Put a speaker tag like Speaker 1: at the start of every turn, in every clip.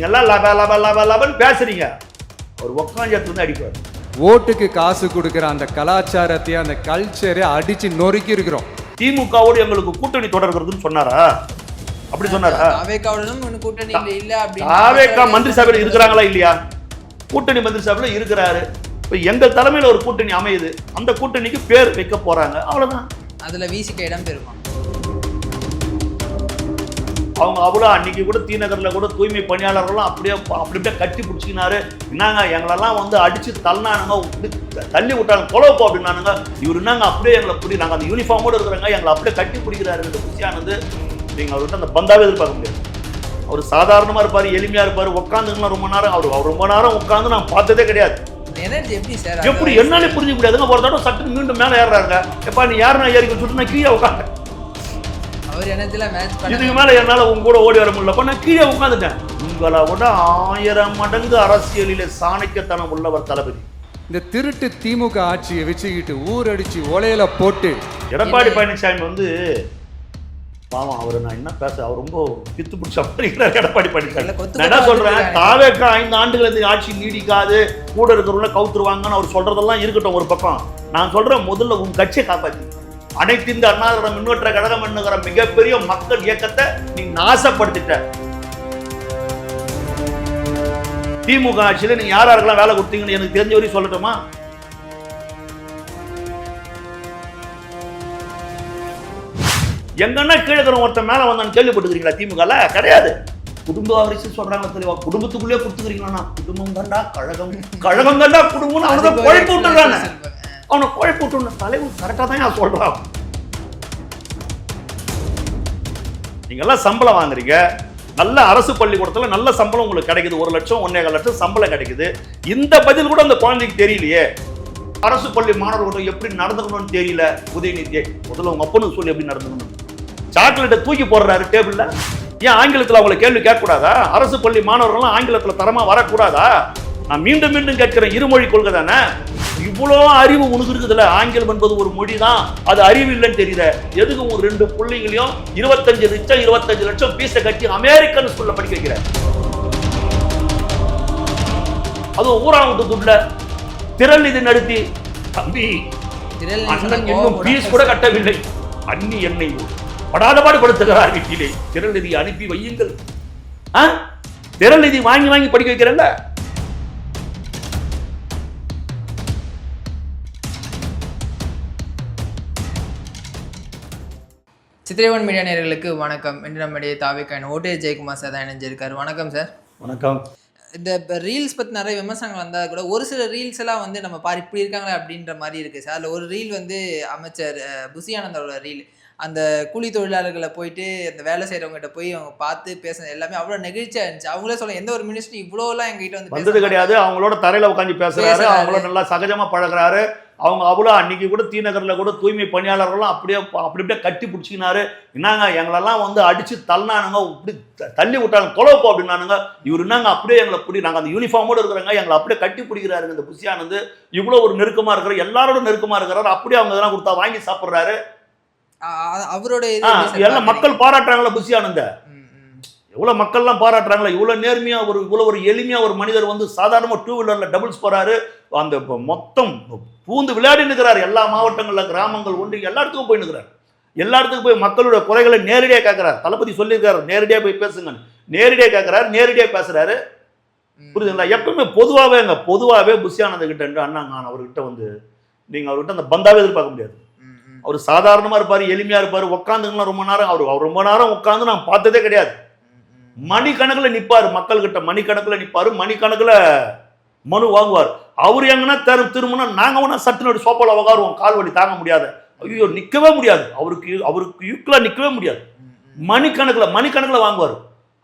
Speaker 1: நீங்கெல்லாம் லப லப லப லபன்னு பேசுறீங்க, அவர் உட்காந்து எடுத்து அடிப்பார்.
Speaker 2: ஓட்டுக்கு காசு கொடுக்குற அந்த கலாச்சாரத்தை, அந்த கல்ச்சரை அடிச்சு நொறுக்கி இருக்கிறோம்.
Speaker 1: திமுகவோடு எங்களுக்கு கூட்டணி தொடர்கிறதுன்னு சொன்னாரா? அப்படி சொன்னாரா?
Speaker 3: கூட்டணி இல்ல அப்படி
Speaker 1: தாவேகா மந்திரி சபையில் இருக்கிறாங்களா இல்லையா? கூட்டணி மந்திரி சபையில் இருக்கிறாரு. இப்போ எங்கள் தலைமையில் ஒரு கூட்டணி அமையுது, அந்த கூட்டணிக்கு பேர் வைக்க போறாங்க, அவ்வளவுதான்.
Speaker 3: அதுல வீசிக்க இடம் பெறுமா?
Speaker 1: அவங்க அவ்வளோ அன்னைக்கு கூட தீநகரில் கூட தூய்மை பணியாளர்களும் அப்படியே கட்டி பிடிச்சிக்கினாரு. என்னங்க எங்களெல்லாம் வந்து அடிச்சு தள்ளினானுங்க, தள்ளி விட்டாங்க, கொலப்போ அப்படின்னானுங்க. இவர் என்னங்க அப்படியே எங்களை பிடி, நாங்கள் அந்த யூனிஃபார்மோடு இருக்கிறாங்க, எங்களை அப்படியே கட்டி பிடிக்கிறாரு. இந்த குஷியானது நீங்கள் அவர்கிட்ட அந்த பந்தாவே எதிர்பார்க்க முடியாது. அவர் சாதாரணமாக இருப்பார், எளிமையாக இருப்பார், உட்காந்துங்கன்னா ரொம்ப நேரம். அவர் ரொம்ப நேரம் உட்காந்து நான் பார்த்ததே கிடையாது.
Speaker 3: எனர்ஜி எப்படி சார்,
Speaker 1: எப்படி என்னாலே புரிஞ்சுக்க முடியாதுங்க. ஒரு தடவை சட்டுன்னு மீண்டும் மேலே ஏறுறாங்க. எப்பா நீ யாருன்னா ஏறி சொல்லிட்டு நான் கீழே உட்காந்தேன். இதுக்கு மேல என்னால உங்க கூட ஓடி வர முடியல, நான் கீழே உட்காந்துட்டேன். உங்களை விட 1000 மடங்கு அரசியலிலே சாணக்கியத்தனம் உள்ளவர் தளபதி.
Speaker 2: இந்த திருட்டு திமுக ஆட்சியை வச்சுக்கிட்டு ஊரடிச்சு ஒலையில போட்டு
Speaker 1: எடப்பாடி பழனிசாமி வந்து பாவம், அவரு நான் என்ன பேச, அவர் ரொம்ப பித்து பிடிச்ச அப்படிங்கிறார் எடப்பாடி பழனிசாமி. நான் என்ன சொல்றேன், தாவேக்கா 5 ஆண்டுகள் ஆட்சி நீடிக்காது, கூட இருக்கிறவங்கள கவுத்துருவாங்கன்னு அவர் சொல்றதெல்லாம் இருக்கட்டும் ஒரு பக்கம். நான் சொல்றேன், முதல்ல உங்க கட்சியை காப்பாத்தி, அனைத்து இந்த அண்ணா திராவிட முன்னேற்ற கழகம் என்கிற மிகப்பெரிய மக்கள் இயக்கத்தை நீ நாசப்படுத்திட்ட. திமுக ஆட்சியில நீங்க யாருக்கெல்லாம் வேலை கொடுத்தீங்கன்னு எனக்கு தெரிஞ்ச வரையும் சொல்லட்டுமா? எங்கன்னா கீழே இருக்கிற ஒருத்தன் மேல வந்தான்னு கேள்விப்பட்டுக்கிறீங்களா? திமுகல கிடையாது. குடும்ப வாரிசு சொல்றாங்க தெளிவா, குடும்பத்துக்குள்ளே கொடுத்துக்கிறீங்களா? குடும்பம் தாண்டா கழகம், கழகம் தாண்டா குடும்பம். அவனதான் குழப்பி விட்டுறாங்க, அவனை குழப்பி விட்டு தலைவர் கரெக்டாக தான் நான் சொல்றான். நீங்க எல்லாம் சம்பளம் வாங்குறீங்க, நல்ல அரசு பள்ளிக்கூடத்தில் நல்ல சம்பளம் உங்களுக்கு கிடைக்குது, 1 லட்சம் 1.25 லட்சம் சம்பளம் கிடைக்குது. இந்த பதில் கூட அந்த குழந்தைக்கு தெரியலையே. அரசு பள்ளி மாணவர்கள் எப்படி நடந்துக்கணும்னு தெரியல. உதயநிதியை முதல்ல உங்க அப்பனுக்கு சொல்லி எப்படி நடந்துக்கணும். சாக்லேட்டை தூக்கி போடுறாரு டேபிள்ல. ஏன் ஆங்கிலத்தில் அவங்களை கேள்வி கேட்கக்கூடாதா? அரசு பள்ளி மாணவர்கள்லாம் ஆங்கிலத்தில் தரமா வரக்கூடாதா? நான் மீண்டும் மீண்டும் கேட்கிறேன், இருமொழி கொள்கை தானே. இவ்வளோ அறிவு உனக்கு இருக்குதுல்ல, ஆங்கிலம் என்பது ஒரு மொழி தான், அது அறிவு இல்லைன்னு தெரியுது. எதுக்கு ஒரு 2 பிள்ளைங்களையும் 25 லட்சம் பீஸை கட்டி அமெரிக்கன் ஸ்கூல்ல படிக்க வைக்கிற? அதுவும் ஊராவிட்டு துட்ல திரள் நிதி நடத்தி, தம்பி அண்ணன் இன்னும் பீஸ் கூட கட்டவில்லை, அண்ணி என்னை படாதபாடு படுத்துகிறார் வீட்டிலே, திரள் நிதி அனுப்பி வையுங்கள். திரள் நிதி வாங்கி வாங்கி படிக்க வைக்கிறல்ல.
Speaker 3: சித்திரைவன் மீடியா நேயர்களுக்கு வணக்கம். இன்று நம்முடைய தாவேக்கான ஓட்டே ஜெயக்குமார் சார் தான் இணைஞ்சிருக்காரு. வணக்கம் சார்.
Speaker 1: வணக்கம்.
Speaker 3: இந்த ரீல்ஸ் பற்றி நிறைய விமர்சனங்கள் வந்தால் கூட ஒரு சில ரீல்ஸ் எல்லாம் வந்து நம்ம பாரு இப்படி இருக்காங்களே அப்படின்ற மாதிரி இருக்குது சார். அதில் ஒரு ரீல் வந்து அமைச்சர் புசி ஆனந்தோட ரீல், அந்த கூலி தொழிலாளர்களை போயிட்டு அந்த வேலை செய்கிறவங்ககிட்ட போய் அவங்க பார்த்து பேசுறது எல்லாமே அவ்வளோ நெகிழ்ச்சியாக இருந்துச்சு. அவங்களே சொல்ல எந்த ஒரு மினிஸ்டர் இவ்வளோலாம் எங்ககிட்ட வந்து
Speaker 1: கிடையாது. அவங்களோட தரையில் உட்காந்து பேசுறாரு, அவங்களோட நல்லா சகஜமா பழகிறாரு. அவங்க அவ்வளோ அன்னைக்கு கூட தீநகரில் கூட தூய்மை பணியாளர்களும் அப்படியே கட்டி பிடிச்சிக்கினாரு. என்னங்க எங்களெல்லாம் வந்து அடிச்சு தள்ளினானுங்க, இப்படி தள்ளி விட்டாங்க, கொலப்போ அப்படின்னானுங்க. இவர் என்னங்க அப்படியே எங்களை பிடி, நாங்கள் அந்த யூனிஃபார்மோடு இருக்கிறாங்க, எங்களை அப்படியே கட்டி பிடிக்கிறாருங்க. இந்த புஷியானது இவ்வளோ ஒரு நெருக்கமாக இருக்கிறார், எல்லாரோட நெருக்கமாக இருக்கிறார். அப்படியே அவங்க இதெல்லாம் கொடுத்தா வாங்கி சாப்பிட்றாரு.
Speaker 3: அவரோட
Speaker 1: எல்லாம் மக்கள் பாராட்டுறாங்களா புஷியானந்த? எவ்வளோ மக்கள்லாம் பாராட்டுறாங்களா? இவ்வளோ நேர்மையாக இவ்வளோ ஒரு எளிமையாக ஒரு மனிதர் வந்து சாதாரணமாக 2 வீலரில் டபுள்ஸ் போகிறாரு. அந்த மொத்தம் பூந்து விளையாடி நிற்கிறார். எல்லா மாவட்டங்களில், கிராமங்கள் ஒன்று எல்லா இடத்துக்கும் போய் நிற்கிறார். எல்லா இடத்துக்கும் போய் மக்களுடைய குறைகளை நேரடியாக கேட்குறாரு. தளபதி சொல்லியிருக்காரு, நேரடியாக போய் பேசுங்க. நேரடியாக கேட்குறாரு, நேரடியாக பேசுகிறாரு. புரியுதுங்களா? எப்பவுமே பொதுவாகவே புஷியானந்த கிட்ட அண்ணாங்க அவர்கிட்ட வந்து நீங்கள் அவர்கிட்ட அந்த பந்தாவே எதிர்பார்க்க முடியாது. அவர் சாதாரணமாக இருப்பார், எளிமையாக இருப்பார், உட்காந்துங்கன்னா ரொம்ப நேரம். அவர் ரொம்ப நேரம் உட்காந்து நான் பார்த்ததே கிடையாது. மணிக்கணக்கில் நிற்பார், மக்கள்கிட்ட மணிக்கணக்கில் நிற்பார், மணிக்கணக்கில் மனு வாங்குவார். அவர் எங்கன்னா திரும்பினா நாங்கள் வேணா சட்டுனோட சோப்பால உட்காருவோம், கால் வலி தாங்க முடியாது. ஐயோ நிற்கவே முடியாது, அவருக்கு யூக்கில் நிற்கவே முடியாது. மணிக்கணக்கில் வாங்குவார்.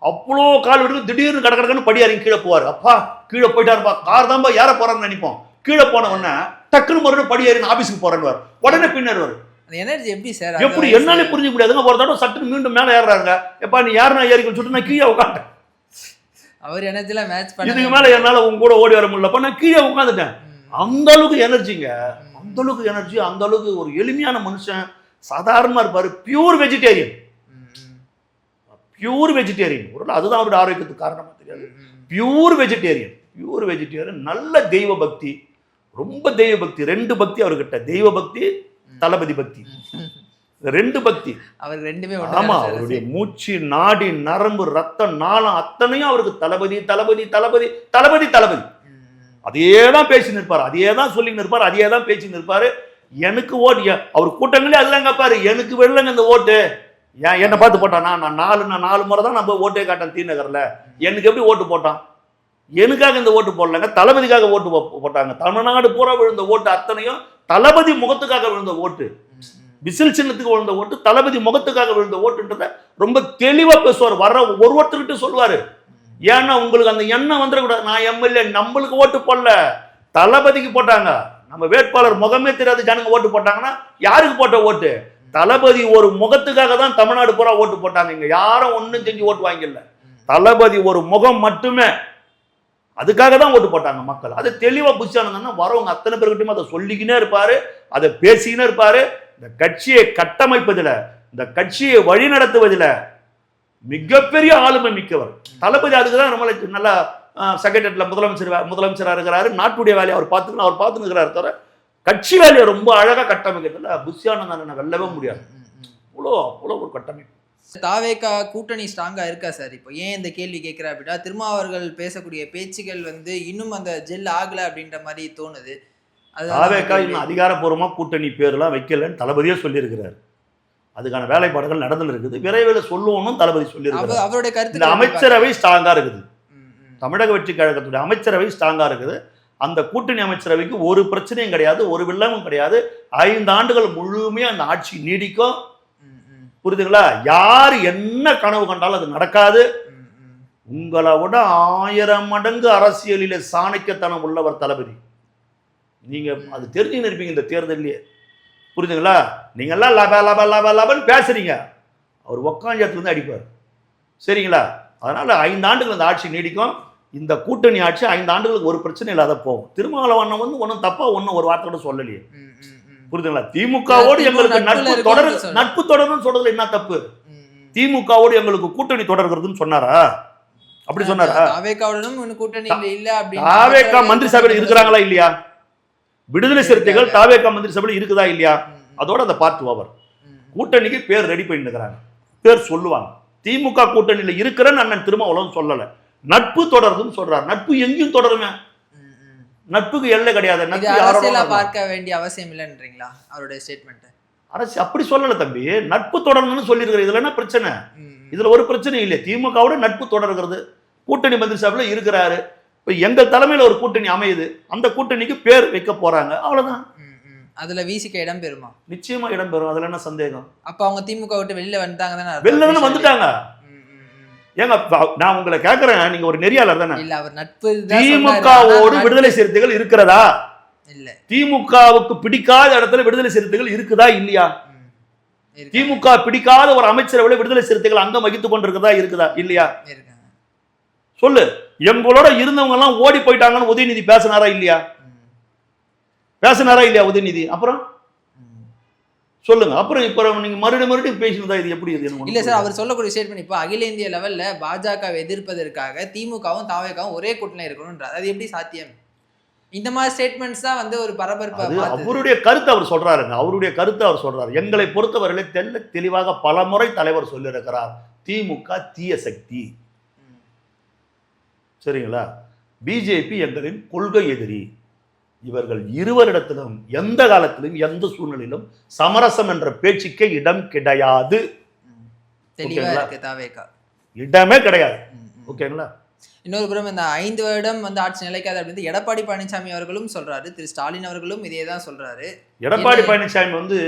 Speaker 1: அவ்வளோ கால் வலிக்கு திடீர்னு கடக்கடன்னு படியாரிங்க கீழே போவார். அப்பா கீழே போயிட்டாருப்பா, கார் தான்ப்பா ஏற போறான்னு நினைப்போம். கீழே போன உடனே டக்குன்னு மறுபடியும் படியாரின்னு ஆபீஸுக்கு போறேன்னு உடனே பின்னேறுவார்.
Speaker 3: எனர்ஜி எப்படி சார்,
Speaker 1: எப்படி என்னாலே புரிஞ்சுக்க முடியாதுங்க. ஒரு தடவை சட்டுன்னு மீண்டும் மேலே ஏறுறாங்க. எப்பா நீ யாருன்னா ஏறிக்கன்னு சொல்லிட்டு நான் கீழே உட்காந்துட்டேன்.
Speaker 3: அவர் எனர்ஜில மேட்ச் பண்ண,
Speaker 1: இதுக்கு மேல என்னால உங்க கூட ஓடி வர முடியல, நான் கீழே உட்காந்துட்டேன். அந்த அளவுக்கு எனர்ஜிங்க, அந்த அளவுக்கு எனர்ஜி, அந்த அளவுக்கு ஒரு எளிமையான மனுஷன், சாதாரணமா இருப்பாரு, பியூர் வெஜிடேரியன். Pure vegetarian. ஒரு அதுதான் அவருடைய ஆரோக்கியத்துக்கு காரணமா தெரியாது. பியூர் வெஜிடேரியன், நல்ல தெய்வ பக்தி, ரொம்ப தெய்வ பக்தி. 2 பக்தி அவர்கிட்ட, தெய்வ பக்தி, தளபதி பக்தி, 2 பக்தி.
Speaker 3: அவர் ரெண்டுமே
Speaker 1: ஆமா, அவருடைய மூச்சு, நாடி, நரம்பு, ரத்தம், நாளம் அத்தனையும் அவருக்கு தளபதி தளபதி தளபதி தளபதி தளபதி. அதையே தான் பேசி நிற்பாரு, அதையே தான் சொல்லி நிற்பாரு, அதையே தான் பேசி நிற்பாரு. எனக்கு ஓட்டு, அவர் கூட்டங்களே அதுதான் கேட்பாரு, எனக்கு வெள்ளங்க இந்த ஓட்டு, ஏன் என்னை பார்த்து போட்டானா? நான் 4 முறை தான் நம்ம ஓட்டே காட்டேன் தீநகர்ல, எனக்கு எப்படி ஓட்டு போட்டான்? எனக்காக இந்த ஓட்டு போடலங்க, தளபதிக்காக ஓட்டு போட்டாங்க. தமிழ்நாடு பூரா விழுந்த ஓட்டு அத்தனையும் தளபதி முகத்துக்காக விழுந்த ஓட்டு, விசில் சின்னத்துக்கு விழுந்த ஓட்டு, தளபதி முகத்துக்காக விழுந்த ஓட்டுன்றத ரொம்ப தெளிவா பேசுவார். வர்ற ஒருத்தர்கிட்ட சொல்லுவாரு, ஏன்னா உங்களுக்கு அந்த எண்ணம் வந்துடக்கூடாது, நான் எம்எல்ஏ நம்மளுக்கு ஓட்டு போடல, தளபதிக்கு போட்டாங்க. நம்ம வேட்பாளர் முகமே தெரியாது ஜனங்க ஓட்டு போட்டாங்கன்னா யாருக்கு போட்ட ஓட்டு? தளபதி ஒரு முகத்துக்காக தான் தமிழ்நாடு பூரா ஓட்டு போட்டாங்க. இங்க யாரும் ஒன்னும் செஞ்சு ஓட்டு வாங்கல, தளபதி ஒரு முகம் மட்டுமே, அதுக்காக தான் ஓட்டு போட்டாங்க மக்கள். அது தெளிவா புஷானந்தன்னா வரவங்க அத்தனை பேர்கிட்டயும் அதை சொல்லிக்கினே இருப்பாரு, அதை பேசிக்கினே இருப்பாரு. இந்த கட்சியை கட்டமைப்பதில், இந்த கட்சியை வழி நடத்துவதில் மிகப்பெரிய ஆளுமை மிக்கவர் தளபதி. அதுக்குதான் நம்மளுக்கு நல்லா செக்ரட்டரியேட்ல முதலமைச்சராக இருக்கிறாரு. நாட்டுடைய வேலையை அவர் பார்த்துக்கிறாரு தவிர கட்சி வேலையை ரொம்ப அழகா கட்டமைக்கிறதுல புஷியானந்தன் வெல்லவே முடியாது. அவ்வளோ ஒரு கட்டமைப்பு.
Speaker 3: தாவேகா கூட்டணி ஸ்ட்ராங்கா இருக்கா சார்? இப்போ ஏன் இந்த கேள்வி கேட்கிறா அப்படின்னா, திருமாவர்கள் பேசக்கூடிய பேச்சுகள் வந்து இன்னும் அந்த ஜெல் ஆகல அப்படின்ற மாதிரி தோணுது.
Speaker 1: தாவேகா இன்னும் அதிகாரப்பூர்வமா கூட்டணி பேர்லாம் வைக்கலன்னு தளபதியே சொல்லியிருக்கிறார். அதுக்கான வேலைப்பாடுகள் நடந்துட்டு இருக்குது, விரைவில் சொல்லுவோம்னு தளபதி சொல்லியிருக்காரு.
Speaker 3: அவருடைய கருத்து,
Speaker 1: இந்த அமைச்சரவை ஸ்ட்ராங்கா இருக்குது, தமிழக வெற்றி கழகத்துடைய அமைச்சரவை ஸ்ட்ராங்கா இருக்குது. அந்த கூட்டணி அமைச்சரவைக்கு ஒரு பிரச்சனையும் கிடையாது, ஒரு வில்லமும் கிடையாது. 5 ஆண்டுகள் முழுமையா அந்த ஆட்சி நீடிக்கும். புரியுதுங்களா? யார் என்ன கனவு கண்டாலும் அது நடக்காது. உங்களை விட 1000 மடங்கு அரசியலிலே சாணக்கியத்தனம் உள்ளவர் தளபதி. நீங்க அது தெரிஞ்சுன்னு இருப்பீங்க இந்த தேர்தலையே. புரியுதுங்களா? நீங்க எல்லாம் லப லப லப லபன்னு பேசுறீங்க, அவர் உக்காஞ்சத்துல இருந்து அடிப்பார். சரிங்களா? அதனால 5 ஆண்டுகள் அந்த ஆட்சி நீடிக்கும். இந்த கூட்டணி ஆட்சி 5 ஆண்டுகளுக்கு ஒரு பிரச்சனை இல்லாத போகும். திருமாவளவன் வந்து ஒன்றும் தப்பா ஒரு வார்த்தையோட சொல்லலையே. புரியுதுங்களா? திமுகவோடு எங்களுக்கு நட்பு தொடர்னு சொல்றதுல என்ன தப்பு? திமுகவோடு எங்களுக்கு கூட்டணி தொடர்கிறதுன்னு சொன்னாரா? அப்படி சொன்னாரா? தாவேகா மந்திரி சபையில் இருக்கிறாங்களா இல்லையா? விடுதலை சிறுத்தைகள் தாவேகா மந்திரி சபையில் இருக்குதா இல்லையா? அதோட அந்த பார்த்து ஓவர். கூட்டணிக்கு பேர் ரெடி பண்ணி இருக்கிறாங்க, பேர் சொல்லுவாங்க. திமுக கூட்டணியில இருக்கிறன்னு அண்ணன் திருமாவளவன் சொல்லல, நட்பு தொடருதுன்னு சொல்றாரு. நட்பு எங்கேயும் தொடருங்க, நட்புக்கு எல்லை கிடையாது.
Speaker 3: பார்க்க வேண்டிய அவசியம் இல்லைன்றீங்களா அவருடைய ஸ்டேட்மெண்ட்?
Speaker 1: அரசு அப்படி சொல்லல தம்பி, நட்பு தொடரணும்னு சொல்லியிருக்கிற. இதுல என்ன பிரச்சனை? இதுல ஒரு பிரச்சனை இல்லை. திமுகவோட நட்பு தொடர்கிறது, கூட்டணி மந்திரி சபையில இருக்கிறாரு. இப்ப எங்கள் தலைமையில ஒரு கூட்டணி அமையுது, அந்த கூட்டணிக்கு பேர் வைக்க போறாங்க, அவ்வளவுதான்.
Speaker 3: அதுல விசிக இடம் பெறுமா?
Speaker 1: நிச்சயமா இடம் பெறும், அதுல என்ன சந்தேகம்?
Speaker 3: அப்ப அவங்க திமுக விட்டு வெளியில வந்துட்டாங்க தானே?
Speaker 1: வெளியில வந்துட்டாங்க. ஏங்க நான் உங்களை கேட்கிறேன், நீங்க ஒரு நெறியாளர் தானே?
Speaker 3: இல்ல, அவர் நட்பு
Speaker 1: திமுகவோடு விடுதலை சிறுத்தைகள் இருக்கிறதா
Speaker 3: இல்ல?
Speaker 1: திமுகவுக்கு பிடிக்காத இடத்துல விடுதலை சிறுத்தைகள் இருக்குதா இல்லையா? திமுக பிடிக்காத ஒரு அமைச்சரவையில் விடுதலை சிறுத்தைகள் அங்கம் வகித்துக் கொண்டிருக்கிறதா இருக்குதா இல்லையா? சொல்லு. எங்களோட இருந்தவங்க எல்லாம் ஓடி போயிட்டாங்கன்னு உதயநிதி பேசினாரா இல்லையா? பேசினாரா இல்லையா உதயநிதி? அப்புறம் சொல்லுங்க. அப்புறம் இப்ப நீங்க மறுபடியும் பேசினதா இது எப்படி?
Speaker 3: இல்ல சார், அவர் சொல்லக்கூடிய ஸ்டேட்மெண்ட் இப்போ அகில இந்திய லெவல்ல பாஜகவை எதிர்ப்பதற்காக திமுகவும் தாவேகாவும் ஒரே கூட்டணியில் இருக்கணும்ன்றார். அது எப்படி சாத்தியம்? இந்த மாதிரி ஸ்டேட்மெண்ட்ஸ் தான் வந்து ஒரு பரபரப்பு.
Speaker 1: அவருடைய கருத்து அவர் சொல்றாருங்க, அவருடைய கருத்து அவர் சொல்றாரு. எங்களை பொறுத்தவரையிலே தெளிவாக பலமுறை தலைவர் சொல்லியிருக்கிறார், திமுக தீய சக்தி. சரிங்களா? பிஜேபி எங்களின் கொள்கை எதிரி. இவர்கள் இருவரிடத்திலும் எந்த காலத்திலும் எந்த சூழ்நிலையிலும் சமரசம் என்ற பேச்சுக்கே இடம் கிடையாது. இடமே கிடையாது. ஓகேங்களா?
Speaker 3: இன்னொரு புறம் இந்த 5 வருடம் வந்து ஆட்சி நிலைக்காது அப்படின்னு எடப்பாடி பழனிசாமி அவர்களும் சொல்றாரு, திரு ஸ்டாலின் அவர்களும் இதே தான் சொல்றாரு.
Speaker 1: எடப்பாடி பழனிசாமி வந்து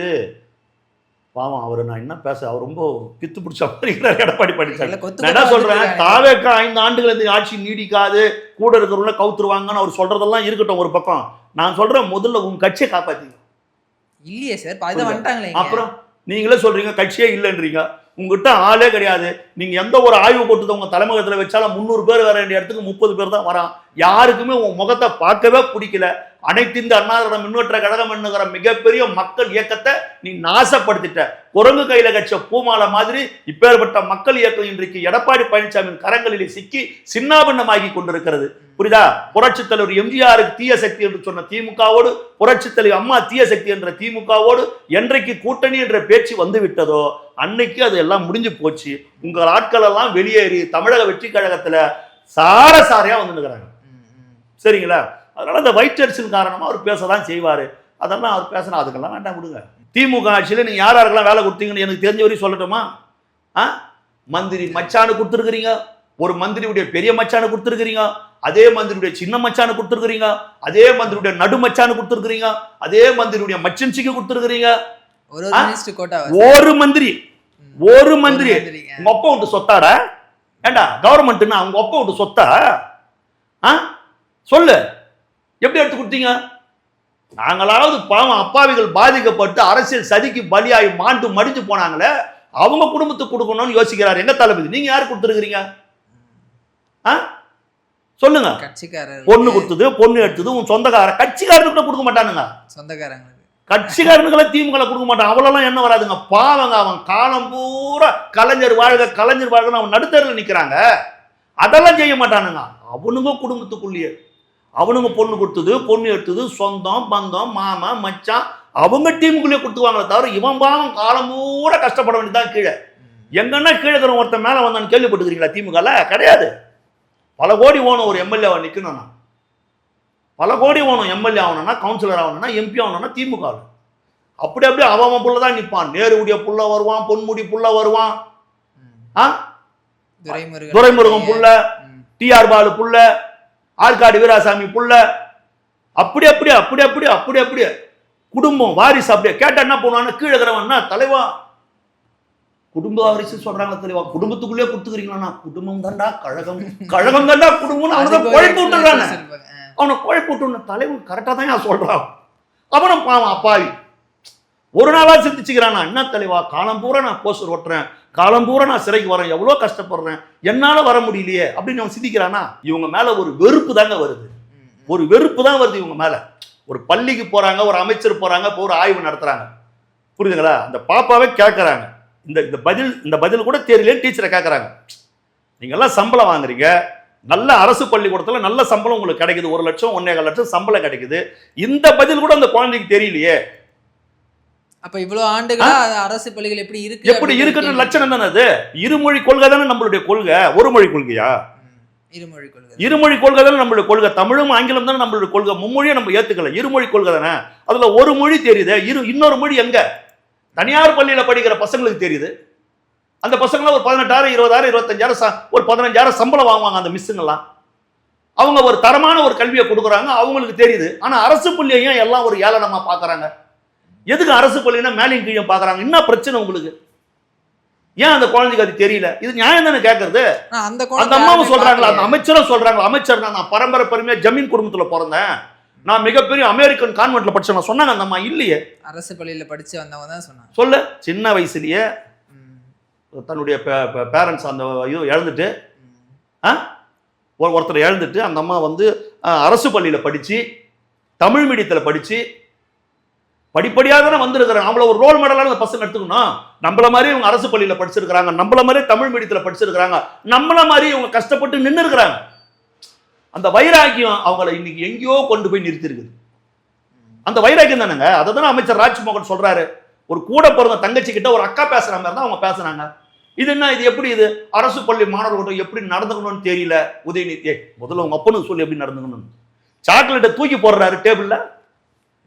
Speaker 1: பாவம், அவரு நான் என்ன பேச, அவர் ரொம்ப பித்து பிடிச்ச இருக்கிறார் எடப்பாடி பழனிசாமி. நான் என்ன சொல்றேன், தாவேகா 5 ஆண்டுகள் இந்த ஆட்சி நீடிக்காது, கூட இருக்கிறவங்கள கவுத்துருவாங்கன்னு அவர் சொல்றதெல்லாம் இருக்கட்டும் ஒரு பக்கம். நான் சொல்றேன், முதல்ல உங்க கட்சியை காப்பாத்தீங்க.
Speaker 3: இல்லையே சார், வந்துட்டாங்களே.
Speaker 1: அப்புறம் நீங்களே சொல்றீங்க கட்சியே இல்லைன்றீங்க, உங்ககிட்ட ஆளே கிடையாது. நீங்க எந்த ஒரு ஆய்வு போட்டு உங்க தலைமுகத்துல வச்சாலும் 300 பேர் வர வேண்டிய இடத்துக்கு 30 பேர் தான் வரான். யாருக்குமே உங்க முகத்தை பார்க்கவே பிடிக்கல. அனைத்திந்த அண்ணா திராவிட முன்னேற்ற கழகம் என்னுகிற மிகப்பெரிய மக்கள் இயக்கத்தை நீ நாசப்படுத்திட்ட. குரங்கு கையில கட்ச பூமாலை மாதிரி இப்பேற்பட்ட மக்கள் இயக்கம் இன்றைக்கு எடப்பாடி பழனிசாமியின் கரங்களிலே சிக்கி சின்னாபின்னமாகி கொண்டிருக்கிறது. புரியுதா? புரட்சித் தலைவர் எம்ஜிஆருக்கு தீய சக்தி என்று சொன்ன திமுகவோடு, புரட்சித் தலைவர் அம்மா தீய சக்தி என்ற திமுகவோடு என்றைக்கு கூட்டணி என்ற பேச்சு வந்து விட்டதோ அன்னைக்கு அது எல்லாம் முடிஞ்சு போச்சு. உங்கள் ஆட்கள் எல்லாம் வெளியேறி தமிழக வெற்றி கழகத்துல சாரையா வந்துருக்கிறாங்க. சரிங்களா? அதனால அந்த வயிற்றரசின் காரணமா அவர் பேசதான் செய்வாரு. அதெல்லாம் அவர் பேசினா அதுக்கெல்லாம் வேண்டாம், விடுங்க. திமுக ஆட்சியில் நீங்க யாருக்கெல்லாம் வேலை கொடுத்தீங்கன்னு எனக்கு தெரிஞ்ச வரையும் சொல்லட்டுமா? மந்திரி மச்சானு கொடுத்துருக்கிறீங்க, ஒரு மந்திரியுடைய பெரிய மச்சானு கொடுத்துருக்கிறீங்க, அதே மந்திரியுடைய சின்ன மச்சானு கொடுத்துருக்கிறீங்க, அதே மந்திரியுடைய நடு மச்சானு கொடுத்துருக்கிறீங்க, அதே மந்திரியுடைய மச்சன்சிக்கு கொடுத்துருக்கிறீங்க. ஒரு மந்திரி உங்க அப்பா விட்டு சொத்தாடா? ஏண்டா கவர்மெண்ட்னா அவங்க அப்பா விட்டு சொத்தா? சொல்லு, எப்படி எடுத்து கொடுத்தீங்க? நாங்களாவது பாவம் அப்பாவிகள் பாதிக்கப்பட்டு அரசியல் சதிக்கு பலியாகி மாண்டு மடிஞ்சு போனாங்களே, அவங்க குடும்பத்துக்கு கொடுக்கணும்னு யோசிக்கிறார் எங்க தளபதி. நீங்க யாரு கொடுத்துருக்கிறீங்க? சொல்லுங்க. பொண்ணு கொடுத்தது, பொண்ணு எடுத்தது உன் சொந்தக்கார. கட்சிக்காரனுக்கு கொடுக்க மாட்டானுங்க, சொந்தக்காரங்க. கட்சிக்காரனுக்களை திமுக கொடுக்க மாட்டான். அவ்வளவு என்ன வராதுங்க. பாவங்க, அவன் காலம் பூரா கலைஞர் வாழ்க கலைஞர் வாழ்க அவன் நடுத்தரில் நிக்கிறாங்க. அதெல்லாம் செய்ய மாட்டானுங்க. அவனுங்க குடும்பத்துக்குள்ளேயே அவனுங்க பொண்ணு கொடுத்தது, பொண்ணு எடுத்தது, சொந்தம் பந்தம் மாமா மச்சான் அவங்க டீமுக்குள்ளேயே கொடுத்துவாங்களே தவிர இவன் பாவம் காலம் பூரா கஷ்டப்பட வேண்டியதான். கீழே எங்கன்னா கீழே இருக்கிற ஒருத்தன் மேல வந்தான்னு கேள்விப்பட்டுக்கிறீங்களா? திமுகல கிடையாது. பல கோடி ஓணும் ஒரு எம்எல்ஏ நிக்கணும்னா, பல கோடி ஓணும் எம்எல்ஏ ஆகணும்னா, கவுன்சிலர் ஆகணும்னா, எம்பி ஆகணும்னா திமுக. அப்படி அப்படியே அவன் புள்ளதான் நிற்பான். நேருடைய புள்ள வருவான், பொன்முடி புள்ள வருவான், துரைமுருகன் புள்ள, டிஆர் பாலு புள்ள, ஆற்காடு வீராசாமி புள்ள, அப்படி அப்படியே அப்படி அப்படியே அப்படி அப்படியே குடும்பம் வாரிசு. அப்படியே கேட்டா என்ன பண்ணுவான்னு கீழே இருக்கிறவன்னா தலைவா குடும்ப வாரிசு சொல்றாங்க. தலைவா குடும்பத்துக்குள்ளே கொடுத்துக்கிறீங்களா? குடும்பம் தாண்டா கழகம், கழகம் தாண்டா குடும்பம். அவனை குழப்பி விட்டுறாங்க, அவனை குழப்பி விட்டு தலைவன் கரெக்டா தான் சொல்றான். அவனும் பாவம் அப்பாவி ஒரு நாளா சிந்திச்சுக்கிறானா? என்ன தலைவா காலம் பூரா நான் போஸ்டர் ஓட்டுறேன், காலம் பூரா நான் சிறைக்கு வரேன், எவ்வளோ கஷ்டப்படுறேன், என்னால வர முடியலையே அப்படின்னு அவன் சிந்திக்கிறானா? இவங்க மேல ஒரு வெறுப்பு தாங்க வருது, ஒரு வெறுப்பு தான் வருது இவங்க மேல. ஒரு பள்ளிக்கு போறாங்க, ஒரு அமைச்சர் போறாங்க, இப்போ ஒரு ஆய்வு நடத்துறாங்க, புரியுதுங்களா? அந்த பாப்பாவே கேட்கறாங்க, இந்த பதில் கூட தெரியல, டீச்சரை கேட்கறாங்க, நீங்க எல்லாம் சம்பளம் வாங்குறீங்க, நல்ல அரசு பள்ளிக்கூடத்துல நல்ல சம்பளம் உங்களுக்கு கிடைக்குது, 1 லட்சம் 1.25 லட்சம் சம்பளம் கிடைக்குது, இந்த பதில் கூட அந்த குழந்தைக்கு தெரியலையே.
Speaker 3: அப்ப இவ்வளவு ஆண்டுகளா அரசு பள்ளிகள் எப்படி
Speaker 1: இருக்குன்ற லட்சணம் தானே அது. இருமொழி கொள்கை தானே நம்மளுடைய கொள்கை, ஒரு மொழி கொள்கையா? இருமொழி கொள்கை தானே நம்மளுடைய கொள்கை. தமிழும் ஆங்கிலம் தானே நம்மளுடைய கொள்கை. மும்மொழியை நம்ம ஏத்துக்கல, இருமொழி கொள்கை தானே. அதுல ஒரு மொழி தெரியுது, இன்னொரு மொழி எங்க? தனியார் பள்ளியில படிக்கிற பசங்களுக்கு தெரியுது. அந்த பசங்களை ஒரு 18,000 20,000 25,000 ஒரு 15,000 சம்பளம் வாங்குவாங்க அந்த மிஸ்ஸுங்கெல்லாம். அவங்க ஒரு தரமான ஒரு கல்வியை கொடுக்குறாங்க, அவங்களுக்கு தெரியுது. ஆனா அரசு பள்ளியையும் எல்லாம் ஒரு ஏளனமா பாக்குறாங்க. எதுக்கு அரசு பள்ளினா மேலையும் கீழே பாக்குறாங்க? என்ன பிரச்சனை உங்களுக்கு? ஏன் அந்த குழந்தைக்கு அது தெரியல? இது நியாயம் தானே கேட்கறது. அந்த அம்மாவும் சொல்றாங்களா, அந்த அமைச்சரும் சொல்றாங்க, அமைச்சர் நான் பரம்பரை பெருமையா ஜமீன் குடும்பத்துல பிறந்தேன், நான் மிகப்பெரிய அமெரிக்கன் கான்வென்ட்ல படிச்சேன் சொன்னாங்க. அந்த அம்மா இல்லையே, அரசு பள்ளியில படிச்சு வந்தவங்க தான் சொன்னாங்க. சொல்ல சின்ன வயசுலயே தன்னுடைய பேரண்ட்ஸ் அந்த இது இழந்துட்டு, ஒருத்தர் இழந்துட்டு அந்த அம்மா வந்து அரசு பள்ளியில படிச்சு தமிழ் மீடியத்துல படிச்சு படிப்படியாக தானே வந்திருக்கிறாங்க. அவங்கள ஒரு ரோல் மாடலான அந்த பசங்க எடுத்துக்கணும். நம்மள மாதிரி இவங்க அரசு பள்ளியில படிச்சிருக்கிறாங்க, நம்மள மாதிரி தமிழ் மீடியத்துல படிச்சிருக்கிறாங்க, நம்மள மாதிரி இவங்க கஷ்டப்பட்டு நின்று இருக்கிறாங்க. அந்த வைராக்கியம் அவங்களை இன்னைக்கு எங்கேயோ கொண்டு போய் நிறுத்திருக்குது. அந்த வைராக்கியம் தானேங்க. அதை தானே அமைச்சர் ராஜ்மோகன் சொல்றாரு. ஒரு கூட பிறந்த தங்கச்சி கிட்ட ஒரு அக்கா பேசுற மாதிரி தான் அவங்க பேசுறாங்க. இது என்ன, இது எப்படி? இது அரசு பள்ளி மாணவர்கள் எப்படி நடந்துக்கணும்னு தெரியல. உதயநிதி முதல்ல உங்க அப்பனுக்கு சொல்லி எப்படி நடந்துக்கணும். சாக்லேட்டை தூக்கி போடுறாரு டேபிள்ல,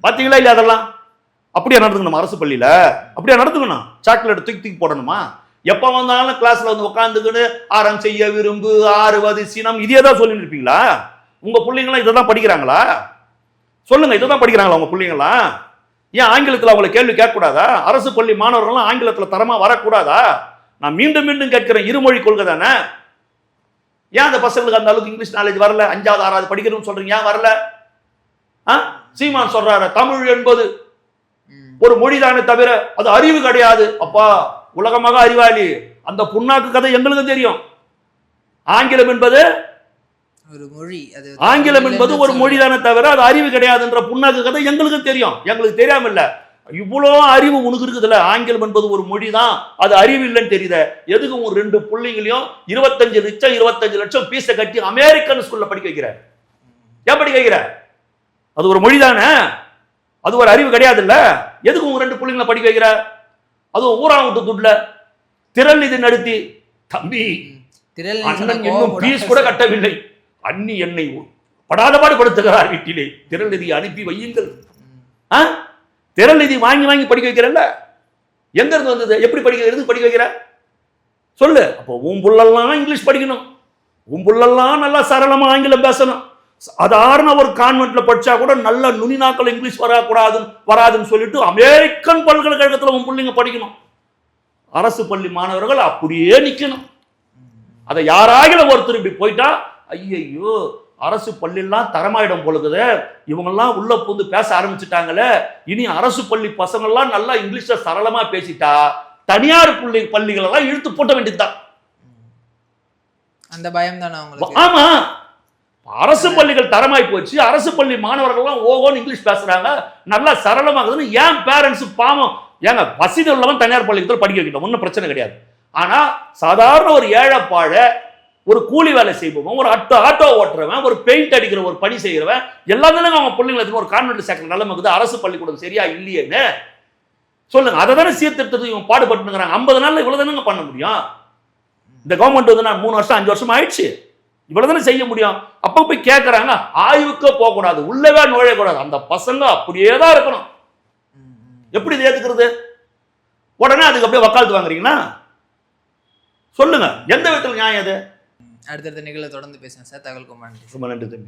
Speaker 1: பாத்தீங்களா இல்லையா? அதெல்லாம் அப்படியே நடந்துக்கணும் அரசு பள்ளியில, அப்படியே நடந்துக்கணும். சாக்லேட் தூக்கி போடணுமா? எப்ப வந்தாலும் கிளாஸ்ல வந்து உட்காந்துக்கிட்டு ஆரம் செய்ய விரும்பு, ஆறுவது சினம், இதே தான் சொல்லிட்டு இருப்பீங்களா? உங்க பிள்ளைங்களாம் இதை தான் படிக்கிறாங்களா? சொல்லுங்க, இதை தான் படிக்கிறாங்களா உங்க பிள்ளைங்களா? ஏன் ஆங்கிலத்தில் அவங்களை கேள்வி கேட்கக்கூடாதா? அரசு பள்ளி மாணவர்கள்லாம் ஆங்கிலத்தில் தரமா வரக்கூடாதா? நான் மீண்டும் மீண்டும் கேட்கிறேன், இருமொழி கொள்கை தானே. ஏன் அந்த பசங்களுக்கு அந்த அளவுக்கு இங்கிலீஷ் நாலேஜ் வரல? 5வது 6வது படிக்கணும்னு சொல்றீங்க, ஏன் வரல? சீமான் சொல்றாரு தமிழ் என்பது ஒரு மொழிதானே தவிர அது அறிவு கிடையாது. அப்பா உலகமாக அறிவாளி, அந்த புண்ணாக்கு கதை எங்களுக்கு தெரியும். ஆங்கிலம் என்பது
Speaker 3: ஒரு மொழி அது
Speaker 1: ஆங்கிலம் என்பது ஒரு மொழிதானே தவிர அது அறிவு கிடையாதுன்ற புண்ணாக்கு கதை எங்களுக்கு தெரியும். எங்களுக்கு தெரியாம இல்ல, இவ்வளோ அறிவு உனக்கு இருக்குதுல்ல. ஆங்கிலம் என்பது ஒரு மொழி தான், அது அறிவு இல்லைன்னு தெரியுத. எதுக்கு ஒரு 2 பிள்ளைங்களையும் 25 லட்சம் பீஸை கட்டி அமெரிக்கன் ஸ்கூல்ல படிக்க வைக்கிற? ஏன் படிக்க வைக்கிற? அது ஒரு மொழி தானே, அது ஒரு அறிவு கிடையாது இல்ல. எதுக்கு உங்க 2 பிள்ளைங்களை படிக்க வைக்கிற? அது ஊரா விட்டு துட்ல திரள் இது நடத்தி. தம்பி, அண்ணன் இன்னும் பீஸ் கூட கட்டவில்லை, அண்ணி என்னை படாதபாடு படுத்துகிறார் வீட்டிலே, திரள் நிதி அனுப்பி வையுங்கள். திரள் நிதி வாங்கி வாங்கி படிக்க வைக்கிறல்ல, எங்க இருந்து வந்தது? எப்படி படிக்க வைக்கிற சொல்லு. அப்போ உன் புள்ளெல்லாம் இங்கிலீஷ் படிக்கணும், உன் புள்ளெல்லாம் நல்லா சரளமா ஆங்கிலம் பேசணும். சாதாரண ஒரு கான்வென்ட்ல படிச்சா கூட நல்ல நுனிநாக்கள் இங்கிலீஷ் வராதுன்னு சொல்லிட்டு அமெரிக்கன் பல்கலைக்கழகத்துல உன் பிள்ளைங்க படிக்கணும். அரசு பள்ளி மாணவர்கள் அப்படியே நிக்கணும். அதை யாராகிலும் ஒருத்தர் இப்படி போயிட்டா, ஐயோ அரசு பள்ளியெல்லாம் தரமாயிடும் பொழுது, இவங்கெல்லாம் உள்ள புந்து பேச ஆரம்பிச்சுட்டாங்களே, இனி அரசு பள்ளி பசங்கள்லாம் நல்லா இங்கிலீஷ்ல சரளமா பேசிட்டா தனியார் பள்ளிகள் எல்லாம் இழுத்து போட்ட வேண்டியதுதான்.
Speaker 3: அந்த பயம் தானே அவங்களுக்கு.
Speaker 1: ஆமா, அரசு பள்ளிகள் தரமாய் போச்சு, அரசு பள்ளி மாணவர்கள்லாம் ஓகோன்னு இங்கிலீஷ் பேசுறாங்க, நல்லா சரளமாகுதுன்னு ஏன் பேரண்ட்ஸ் பாவம். ஏங்க வசதி உள்ளவன் தனியார் பள்ளிக்கூடத்தில் படிக்க வைக்கணும், ஒன்றும் பிரச்சனை கிடையாது. ஆனா சாதாரண ஒரு ஏழைப்பாழ, ஒரு கூலி வேலை செய்பவன், ஒரு ஆட்டோ ஓட்டுறவன், ஒரு பெயிண்ட் அடிக்கிற ஒரு பணி செய்கிறவன் எல்லாம் தானே அவங்க பிள்ளைங்களை ஒரு கான்வென்ட் சேர்க்கிற நிலைமை இருக்குது. அரசு பள்ளிக்கூடம் சரியா இல்லையேன்னு சொல்லுங்க. அதை தானே சீர்திருத்தத்துக்கு இவங்க பாடுபட்டுங்கிறாங்க. 50 நாள்ல இவ்வளவு தானே பண்ண முடியும். இந்த கவர்மெண்ட் வந்து நான் 3 வருஷம் 5 வருஷம் ஆயிடுச்சு, இவ்வளவு தானே செய்ய முடியும். அப்ப போய் கேட்கறாங்க, ஆய்வுக்கே போகக்கூடாது, உள்ளவே நுழையக்கூடாது, அந்த பசங்க அப்படியே தான் இருக்கணும். எப்படி இதை ஏத்துக்கிறது? உடனே அதுக்கு அப்படியே வக்காலத்து வாங்குறீங்களா? சொல்லுங்க, எந்த விதத்தில் நியாயம் அது?
Speaker 3: அடுத்தடுத்த நிகழ்வை தொடர்ந்து பேசுறேன் சார். தகவல் குமார்.
Speaker 1: ரொம்ப நன்றி தம்பி.